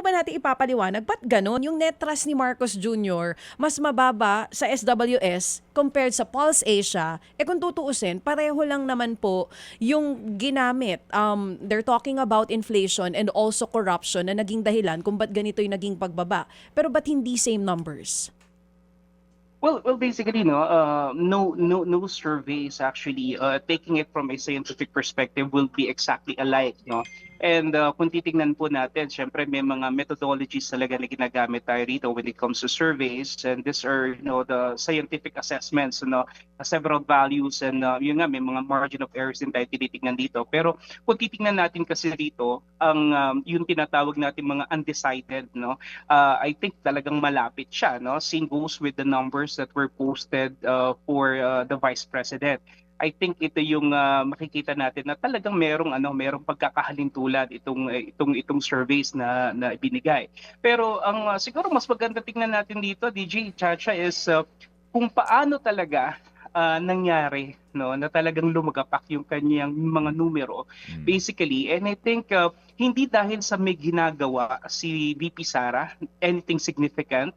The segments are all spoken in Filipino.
ba natin ipapaliwanag, ba't ganon? Yung net trust ni Marcos Jr. mas mababa sa SWS compared sa Pulse Asia, kung tutuusin, pareho lang naman po yung ginamit. They're talking about inflation and also corruption na naging dahilan kung ba't ganito yung naging pagbaba. Pero ba't hindi same numbers? Well, basically, no surveys actually taking it from a scientific perspective will be exactly alike, no. And kung titingnan po natin, syempre may mga methodologies talaga na ginagamit tayo rito when it comes to surveys, and these are, the scientific assessments, several values, and yun nga, may mga margin of errors din tayo tinitingnan dito. Pero kung titingnan natin kasi dito, ang yung tinatawag natin mga undecided, I think talagang malapit siya, no. Same goes with the numbers that were posted for the Vice President. I think ito yung makikita natin na talagang merong pagkakahalintulad itong surveys na ibinigay. Pero ang siguro mas maganda tingnan natin dito, DJ Chacha, is kung paano talaga nangyari, na talagang lumagapak yung kanyang mga numero basically. And I think hindi dahil sa may ginagawa si VP Sara, anything significant,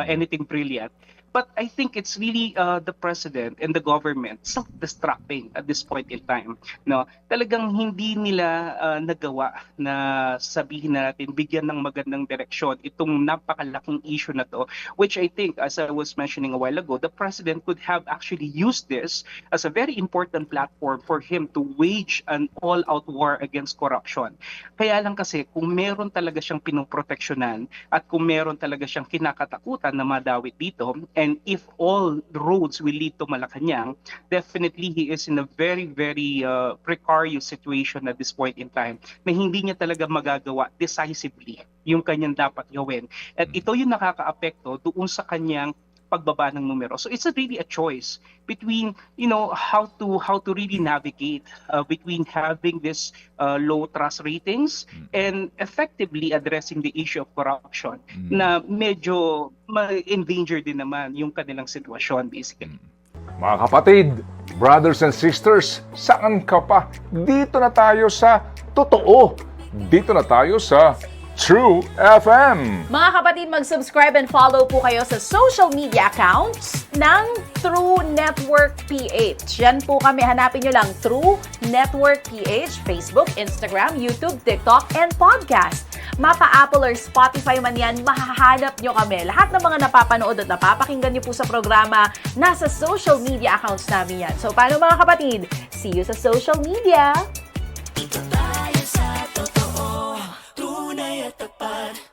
anything brilliant, but I think it's really the president and the government self-destructing at this point in time. No, talagang hindi nila nagawa na sabihin natin, bigyan ng magandang direksyon itong napakalaking issue na to, which I think, as I was mentioning a while ago, the president could have actually used this as a very important platform for him to wage an all-out war against corruption. Kaya lang kasi kung meron talaga siyang pinoproteksyonan at kung meron talaga siyang kinakatakutan na madawit dito, and if all roads will lead to Malacanang, definitely he is in a very, very precarious situation at this point in time na hindi niya talaga magagawa decisively yung kanyang dapat gawin. At ito yung nakakaapekto doon sa kanyang pagbaba ng numero. So it's really a choice between how to really navigate between having this low trust ratings and effectively addressing the issue of corruption na medyo ma-endanger din naman yung kanilang sitwasyon basically. Mga kapatid, brothers and sisters, saan ka pa? Dito na tayo sa totoo. Dito na tayo sa True FM. Mga kapatid, mag-subscribe and follow po kayo sa social media accounts ng True Network PH. Yan po kami, hanapin nyo lang True Network PH, Facebook, Instagram, YouTube, TikTok, and podcast. Mapa Apple or Spotify man yan, mahahanap nyo kami. Lahat ng mga napapanood at napapakinggan nyo po sa programa, nasa social media accounts namin yan. So, paano mga kapatid? See you sa social media! Dito tayo sa totoo, tunay at tapat.